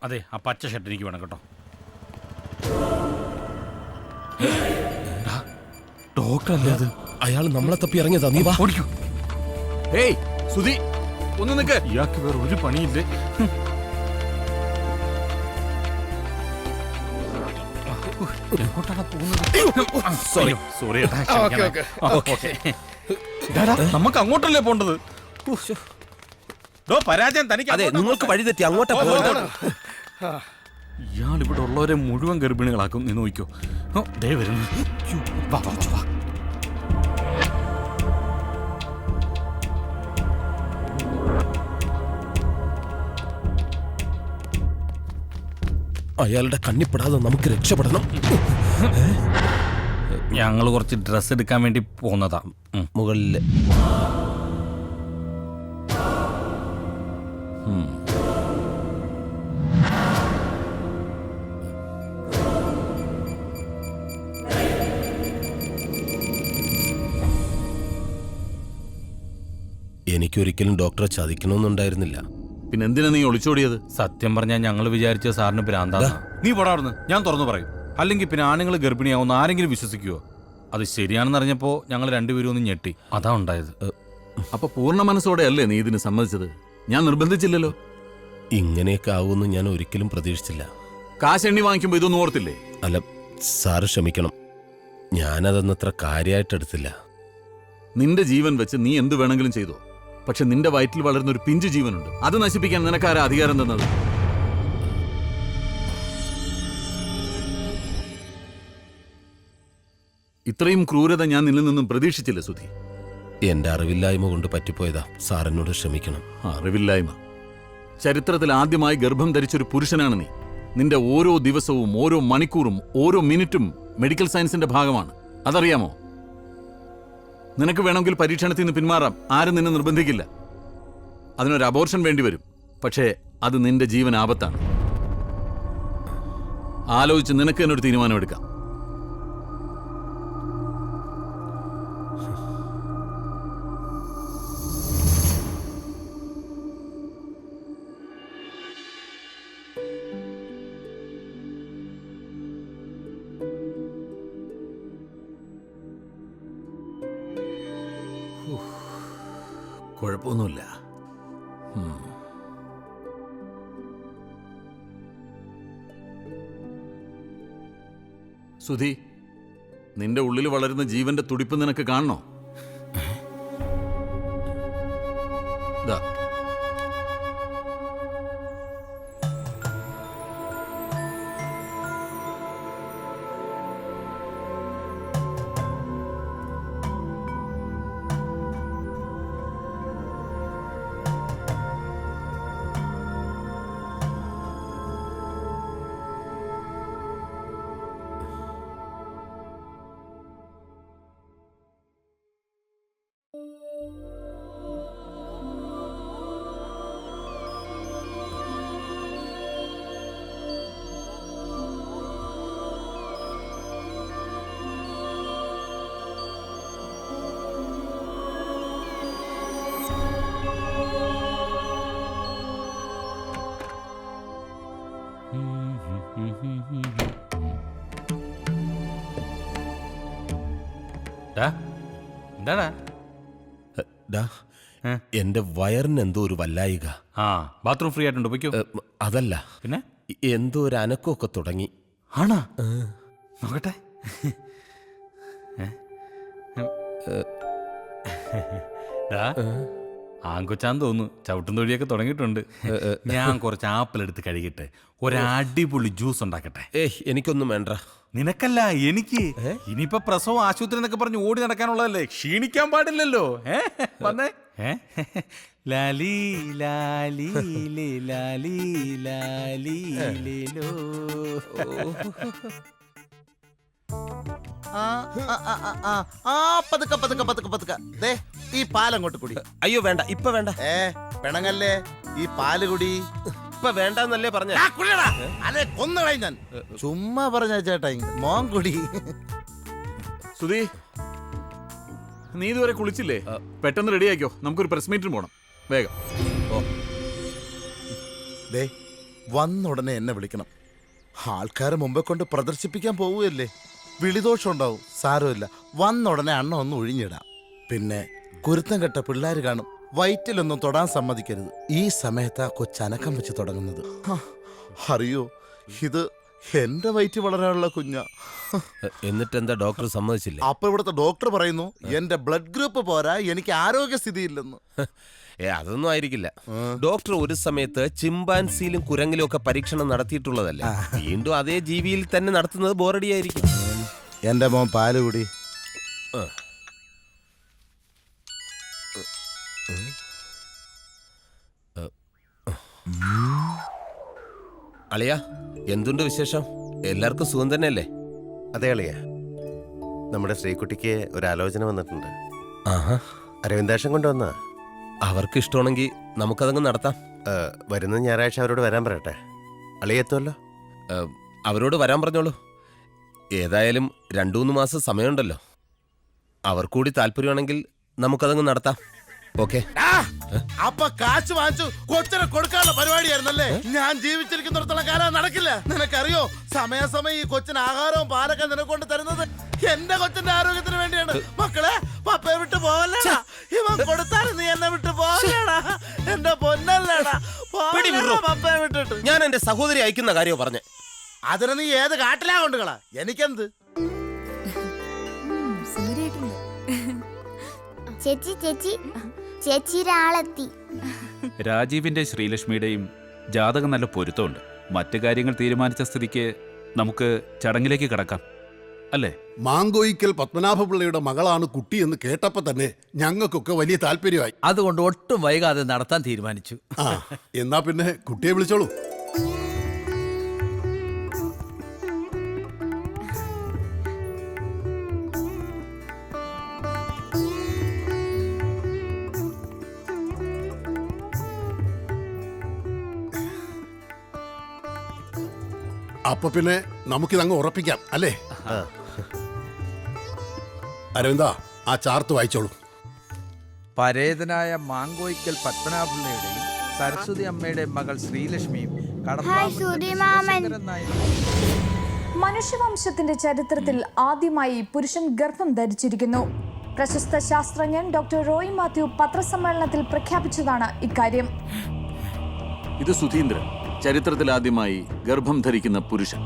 അതെ, ആ പച്ച ഷർട്ട് എനിക്ക് വേണം കേട്ടോ. ഡോക്ടറല്ലേ അത്? അയാൾ നമ്മളെ തപ്പി ഇറങ്ങിയതാ. നീ വാ. ഓടിക്കോ. ഹേയ് സുധി, ഒന്ന് നിക്ക്. ഇയാൾക്ക് വേറെ ഒരു പണിയില്ലേ? സോറി. സോറി ഡാടാ, നമുക്ക് അങ്ങോട്ടല്ലേ പോണ്ടത്? പരാജയം തനിക്ക്. അതെ, നിങ്ങൾക്ക് വഴി തെറ്റി. അങ്ങോട്ടാ പോകേണ്ടത്. ഇയാൾ ഇവിടെ ഉള്ളവരെ മുഴുവൻ ഗർഭിണികളാക്കും. നീ നോക്കിക്കോ. ദേ വരുന്നു. വാ വാ വാ. അയാളുടെ കണ്ണിപ്പെടാതെ നമുക്ക് രക്ഷപ്പെടണം. ഞങ്ങൾ കുറച്ച് ഡ്രസ്സ് എടുക്കാൻ വേണ്ടി പോന്നതാ. മുകളില് എനിക്കൊരിക്കലും ഡോക്ടറെ ചതിക്കണമെന്നുണ്ടായിരുന്നില്ല. പിന്നെ എന്തിനാ നീ ഒളിച്ചോടിയത്? സത്യം പറഞ്ഞാൽ ഞങ്ങൾ വിചാരിച്ച സാറിന് ഭ്രാന്താ. നീ പടാർന്ന് ഞാൻ തുറന്നു പറയും. അല്ലെങ്കിൽ പിന്നെ ആണുങ്ങൾ ഗർഭിണിയാവുന്ന ആരെങ്കിലും വിശ്വസിക്കുവോ? അത് ശരിയാണെന്ന് അറിഞ്ഞപ്പോ ഞങ്ങൾ രണ്ടുപേരും ഒന്ന് ഞെട്ടി. അതാ ഉണ്ടായത്. അപ്പൊ പൂർണ്ണ മനസ്സോടെ അല്ലേ നീ ഇതിന് സമ്മതിച്ചത്? ഞാൻ നിർബന്ധിച്ചില്ലല്ലോ. ഇങ്ങനെയൊക്കെ ആവുമെന്ന് ഞാൻ ഒരിക്കലും പ്രതീക്ഷിച്ചില്ല. കാശ് എണ്ണി വാങ്ങിക്കുമ്പോ ഇതൊന്നും ഓർത്തില്ലേ? അല്ല സാറ് ക്ഷമിക്കണം, ഞാനതൊന്നത്ര കാര്യമായിട്ടെടുത്തില്ല. നിന്റെ ജീവൻ വെച്ച് നീ എന്ത് വേണമെങ്കിലും ചെയ്തോ. പക്ഷെ നിന്റെ വയറ്റിൽ വളരുന്ന ഒരു പിഞ്ചു ജീവനുണ്ട്. അത് നശിപ്പിക്കാൻ നിനക്കാരാ അധികാരം തന്നത്? ഇത്രയും ക്രൂരത ഞാൻ നിന്നിൽ നിന്നും പ്രതീക്ഷിച്ചില്ല സുധി. എന്റെ അറിവില്ലായ്മ കൊണ്ട് പറ്റിപ്പോയതാ. സാറിനോട് ക്ഷമിക്കണം. അറിവില്ലായ്മ? ചരിത്രത്തിൽ ആദ്യമായി ഗർഭം ധരിച്ചൊരു പുരുഷനാണ് നീ. നിന്റെ ഓരോ ദിവസവും, ഓരോ മണിക്കൂറും, ഓരോ മിനിറ്റും മെഡിക്കൽ സയൻസിന്റെ ഭാഗമാണ്. അതറിയാമോ? നിനക്ക് വേണമെങ്കിൽ പരീക്ഷണത്തിൽ നിന്ന് പിന്മാറാം. ആരും നിന്നെ നിർബന്ധിക്കില്ല. അതിനൊരു അബോർഷൻ വേണ്ടിവരും. പക്ഷേ അത് നിന്റെ ജീവൻ ആപത്താണ്. ആലോചിച്ച് നിനക്ക് തന്നെ ഒരു തീരുമാനമെടുക്കാം. കുഴപ്പമൊന്നുമില്ല. സുധി, നിന്റെ ഉള്ളിൽ വളരുന്ന ജീവന്റെ തുടിപ്പ് നിനക്ക് കാണണോ? ദാ. എന്താടാ? എന്റെ വയറിന് എന്തോ ഒരു വല്ലായിക. ബാത്റൂം ഫ്രീ ആയിട്ടുണ്ട്, പൊയ്ക്കോ. അതല്ല, പിന്നെ എന്തോ ഒരു അനക്കമൊക്കെ തുടങ്ങി. ആണോ? നോക്കട്ടെ. ആങ്കൊച്ചാന്ന് തോന്നുന്നു. ചവിട്ടും തൊഴിയൊക്കെ തുടങ്ങിയിട്ടുണ്ട്. ഞാൻ കുറച്ച് ആപ്പിൾ എടുത്ത് കഴുകിട്ട് ഒരടിപൊളി ജ്യൂസ് ഉണ്ടാക്കട്ടെ. എനിക്കൊന്നും വേണ്ട. നിനക്കല്ല, എനിക്ക്. ഇനിയിപ്പോ പ്രസവം ആശുപത്രി എന്നൊക്കെ പറഞ്ഞ് ഓടി നടക്കാനുള്ളതല്ലേ, ക്ഷീണിക്കാൻ പാടില്ലല്ലോ. വന്നേ. ലാലി ലാലി ലാലി ലാലി ലോ. പതുക്കെ പതുക്കെ പതുക്കെ പതുക്കെ. ദേ ഈ പാലങ്ങോട്ട് കുടി. അയ്യോ വേണ്ട, ഇപ്പൊ വേണ്ട. പെണങ്ങല്ലേ, ഈ പാല് കുടി. ഇപ്പൊ വേണ്ടെന്നല്ലേ പറഞ്ഞ? അല്ലെ കൊന്നുകള ഞാൻ. ചുമ്മാ പറഞ്ഞ ചേട്ടാ, മോൻ കുടി. സുധി, നീ ഇതുവരെ കുളിച്ചില്ലേ? പെട്ടെന്ന് റെഡി ആക്കിയോ, നമുക്കൊരു പ്രസ് മീറ്റിന് പോണം. വേഗം. ദേ വന്നുടനെ എന്നെ വിളിക്കണം. ആൾക്കാരെ മുമ്പെ കൊണ്ട് പ്രദർശിപ്പിക്കാൻ പോവുകയല്ലേ, വിളിദോഷം ഉണ്ടാവും. സാരമില്ല, വന്നുടനെ അണ്ണ ഒന്ന് ഒഴിഞ്ഞിടാം. പിന്നെ കുരുത്തം കെട്ട പിള്ളേർ കാണും, വയറ്റിലൊന്നും തൊടാൻ സമ്മതിക്കരുത്. ഈ സമയത്ത് ആ കൊച്ചനക്കം വെച്ച് തുടങ്ങുന്നത്. അറിയോ, ഇത് എന്റെ വയറ്റ് വളരാനുള്ള കുഞ്ഞാ. എന്നിട്ട് എന്താ ഡോക്ടർ സമ്മതിച്ചില്ല? അപ്പൊ ഇവിടുത്തെ ഡോക്ടർ പറയുന്നു എന്റെ ബ്ലഡ് ഗ്രൂപ്പ് പോരാ, എനിക്ക് ആരോഗ്യസ്ഥിതിയില്ലെന്ന്. അതൊന്നും ആയിരിക്കില്ല. ഡോക്ടർ ഒരു സമയത്ത് ചിമ്പാൻസിയിലും കുരങ്ങിലും ഒക്കെ പരീക്ഷണം നടത്തിയിട്ടുള്ളതല്ലേ. വീണ്ടും അതേ ജീവിയിൽ തന്നെ നടത്തുന്നത് ബോറടിയായിരിക്കും. എന്റെ മോൻ പാല് കൂടി. അളിയ, എന്തുണ്ട് വിശേഷം? എല്ലാവർക്കും സുഖം തന്നെയല്ലേ? അതെ അളിയ, നമ്മുടെ ശ്രീകുട്ടിക്ക് ഒരു ആലോചന വന്നിട്ടുണ്ട്. ആഹാ, അരവിന്ദാക്ഷം കൊണ്ടുവന്ന. അവർക്ക് ഇഷ്ടമാണെങ്കിൽ നമുക്കതങ്ങ് നടത്താം. വരുന്ന ഞായറാഴ്ച അവരോട് വരാൻ പറയട്ടെ. അളിയ എത്തുമല്ലോ? അവരോട് വരാൻ പറഞ്ഞോളൂ. ഏതായാലും 2-3 മാസം സമയമുണ്ടല്ലോ. അവർ കൂടി താല്പര്യമാണെങ്കിൽ നമുക്കതങ്ങ് നടത്താം. ഓക്കെ. അപ്പൊ കാശ് വാങ്ങിച്ചു കൊച്ചിനെ കൊടുക്കാനുള്ള പരിപാടിയായിരുന്നല്ലേ? ഞാൻ ജീവിച്ചിരിക്കുന്നിടത്തോളം കാലം നടക്കില്ല. നിനക്കറിയോ, സമയാസമയം ഈ കൊച്ചിന് ആഹാരവും പാലൊക്കെ നിനക്കൊണ്ട് തരുന്നത് എന്റെ കൊച്ചിന്റെ ആരോഗ്യത്തിന് വേണ്ടിയാണ്. മക്കളെ, പപ്പയെ വിട്ട് പോവല്ലേടാ. ഇവൻ കൊടുത്താലും നീ എന്നെ വിട്ട് പോവല്ലേടാ. എന്റെ പൊന്നല്ലേടാ, പപ്പയെ വിട്ടിട്ട്. ഞാൻ എന്റെ സഹോദരി അയക്കുന്ന കാര്യമോ പറഞ്ഞേ. അതിന് നീ ഏത് കാട്ടിലാ കൊണ്ടുകളാ, എനിക്കെന്ത്? ചേച്ചി ചേച്ചി ചേച്ചിയുടെ ആളെത്തി. രാജീവിന്റെ ശ്രീലക്ഷ്മിയുടെയും ജാതകം നല്ല പൊരുത്തമുണ്ട്. മറ്റു കാര്യങ്ങൾ തീരുമാനിച്ച സ്ഥിതിക്ക് നമുക്ക് ചടങ്ങിലേക്ക് കടക്കാം, അല്ലേ? മാങ്കോയിക്കൽ പത്മനാഭപിള്ളയുടെ മകളാണ് കുട്ടി എന്ന് കേട്ടപ്പോ തന്നെ ഞങ്ങൾക്കൊക്കെ വലിയ താല്പര്യമായി. അതുകൊണ്ട് ഒട്ടും വൈകാതെ നടത്താൻ തീരുമാനിച്ചു. ആ, എന്നാ പിന്നെ കുട്ടിയെ വിളിച്ചോളൂ. അപ്പൊ പിന്നെ നമുക്കിതങ്ങ് ഉറപ്പിക്കാം, അല്ലേ? അരവിന്ദ, ആ ചാർത്ത് വായിച്ചോളൂ. പരേതനായ മാങ്കോയിക്കൽ പത്മനാഭപിള്ളയുടെയും സരസ്വതി അമ്മയുടെ മകൾ ശ്രീലക്ഷ്മിയും ഹായ് സൂര്യ മാമൻ. മനുഷ്യവംശത്തിന്റെ ചരിത്രത്തിൽ ആദ്യമായി പുരുഷൻ ഗർഭം ധരിച്ചിരിക്കുന്നു. പ്രശസ്ത ശാസ്ത്രജ്ഞൻ ഡോക്ടർ റോയ് മാത്യു പത്രസമ്മേളനത്തിൽ പ്രഖ്യാപിച്ചതാണ് ഇക്കാര്യം. ഇത് സുധീന്ദ്രൻ, ചരിത്രത്തിൽ ആദ്യമായി ഗർഭം ധരിക്കുന്ന പുരുഷൻ.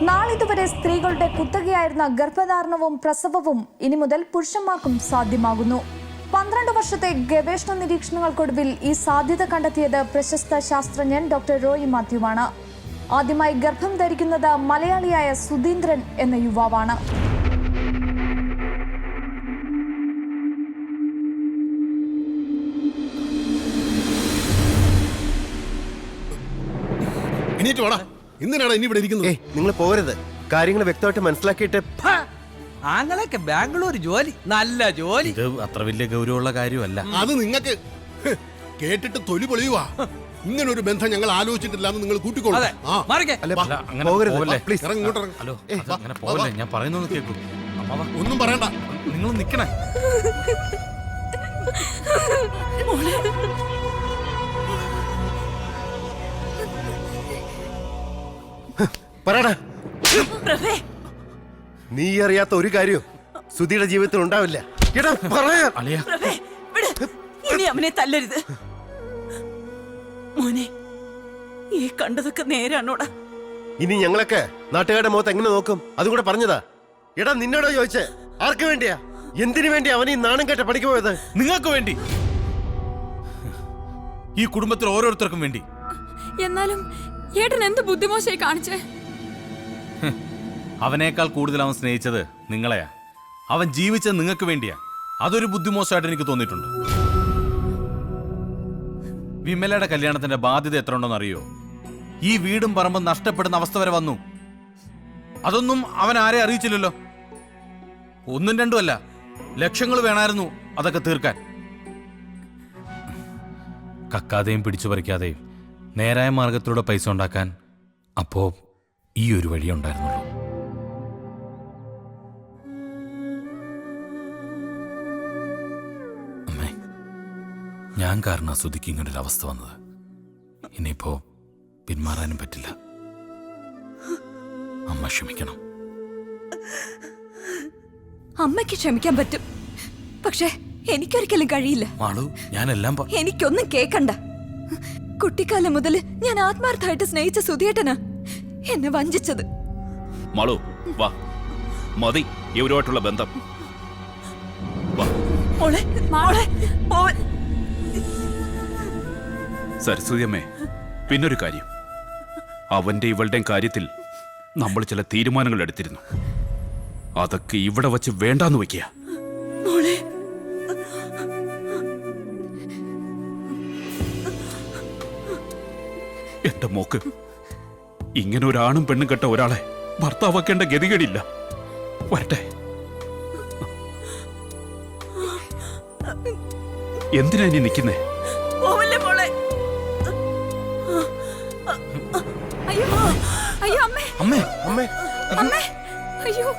നാളിതുവരെ സ്ത്രീകളുടെ കുത്തകയായിരുന്ന ഗർഭധാരണവും പ്രസവവും ഇനി മുതൽ പുരുഷന്മാർക്കും സാധ്യമാകുന്നു. 12 വർഷത്തെ ഗവേഷണ നിരീക്ഷണങ്ങൾക്കൊടുവിൽ ഈ സാധ്യത കണ്ടെത്തിയത് പ്രശസ്ത ശാസ്ത്രജ്ഞൻ ഡോക്ടർ റോയ് മാത്യുവാണ്. ആദ്യമായി ഗർഭം ധരിക്കുന്നത് മലയാളിയായ സുധീന്ദ്രൻ എന്ന യുവാവാണ്. എന്തിനാണ് ഇനി ഇവിടെ ഇരിക്കുന്നത്? നിങ്ങൾ പോരുത്, കാര്യങ്ങൾ വ്യക്തമായിട്ട് മനസ്സിലാക്കിയിട്ട്. ആങ്ങളൊക്കെ ബാംഗ്ലൂർ ജോലി, നല്ല ജോലി. ഇത് അത്ര വലിയ ഗൗരവമുള്ള കാര്യമല്ല. അത് നിങ്ങൾക്ക് കേട്ടിട്ട് തൊലി പൊളിയുവാ. ഇങ്ങനെ ഒരു ബന്ധം ഞങ്ങൾ ആലോചിച്ചിട്ടില്ല എന്ന് നിങ്ങൾ കൂട്ടിക്കോളൂ. അതെ, ആ, മാറിക്കേ. അല്ല, അങ്ങനെ പോകരുത്. പോവല്ലേ. പ്ലീസ് ഇറങ്ങ്, ഇങ്ങോട്ട് ഇറങ്ങ്. ഹലോ, അങ്ങനെ പോവല്ലേ, ഞാൻ പറയുന്നൊന്ന് കേൾക്കൂ. അമ്മാവാ, ഒന്നും പറയണ്ട. നിങ്ങൾ നിക്കണേ. പറയടാ, നീ അറിയാത്ത ഒരു കാര്യവും സുധിയുടെ ജീവിതത്തിൽ ഉണ്ടാവില്ല. എടാ പറയാ. അളിയ, ഇനി അവനെ തല്ലരുത് മോനെ. ഈ കണ്ടതൊക്കെ നേരാണോടാ? ഇനി ഞങ്ങളൊക്കെ നാട്ടുകാരുടെ മുഖത്ത് എങ്ങനെ നോക്കും? അതും കൂടെ പറഞ്ഞതാ. എടാ, നിന്നോടോ ചോദിച്ചേ? ആർക്ക് വേണ്ടിയാ, എന്തിനു വേണ്ടി അവൻ ഈ നാണം കേട്ട പഠിക്ക് പോയത്? നിങ്ങൾക്ക് വേണ്ടി, ഈ കുടുംബത്തിൽ ഓരോരുത്തർക്കും വേണ്ടി. എന്നാലും ഏട്ടൻ എന്ത് ബുദ്ധിമോശമായി കാണിച്ചേ? അവനേക്കാൾ കൂടുതൽ അവൻ സ്നേഹിച്ചത് നിങ്ങളെയാ. അവൻ ജീവിച്ചത് നിങ്ങൾക്ക് വേണ്ടിയാ. അതൊരു ബുദ്ധിമോശമായിട്ട് എനിക്ക് തോന്നിയിട്ടുണ്ട്. വിമലയുടെ കല്യാണത്തിന്റെ ബാധ്യത എത്ര ഉണ്ടെന്ന് അറിയോ? ഈ വീടും പറമ്പും നഷ്ടപ്പെടുന്ന അവസ്ഥ വരെ വന്നു. അതൊന്നും അവൻ ആരെ അറിയിച്ചില്ലല്ലോ. 1ഉം 2ഉം അല്ല, ലക്ഷങ്ങൾ വേണമായിരുന്നു അതൊക്കെ തീർക്കാൻ. കക്കാതെയും പിടിച്ചു പറിക്കാതെയും നേരായ മാർഗത്തിലൂടെ പൈസ ഉണ്ടാക്കാൻ അപ്പോ ഈ ഒരു വഴി ഉണ്ടായിരുന്നുള്ളൂ. അമ്മേ, ഞാൻ കാരണം സുധിക്ക് ഇങ്ങനൊരു അവസ്ഥ വന്നത്. ഇനിയിപ്പോ പിന്മാറാനും പറ്റില്ല. അമ്മ ക്ഷമിക്കണം. അമ്മയ്ക്ക് ക്ഷമിക്കാൻ പറ്റും, പക്ഷെ എനിക്കൊരിക്കലും കഴിയില്ല. മാളു, ഞാനെല്ലാം എനിക്കൊന്നും കേക്കണ്ട. കുട്ടിക്കാലം മുതൽ ഞാൻ ആത്മാർത്ഥമായിട്ട് സ്നേഹിച്ച സുധിയേട്ടനാ എന്നെ വഞ്ചിച്ചത്. മാളു വാ, മതി ഇവരുമായിട്ടുള്ള ബന്ധം. വാ. മോളെ, മോളെ, മോൻ. സരസ്വതി അമ്മേ, പിന്നൊരു കാര്യം, അവന്റെ ഇവളുടെയും കാര്യത്തിൽ നമ്മൾ ചില തീരുമാനങ്ങൾ എടുത്തിരുന്നു. അതൊക്കെ ഇവിടെ വച്ച് വേണ്ടാന്ന് വെക്കുക. മോളെ, എന്റെ മോക്ക് ഇങ്ങനെ ഒരാണും പെണ്ണും കെട്ട ഒരാളെ ഭർത്താവാക്കേണ്ട ഗതികേടില്ല. വരട്ടെ. എന്തിനാ ഇനി നിൽക്കുന്നേ? പോവല്ലേ മോളെ. അയ്യോ, അയ്യോ അമ്മേ, അമ്മേ അമ്മേ, അയ്യോ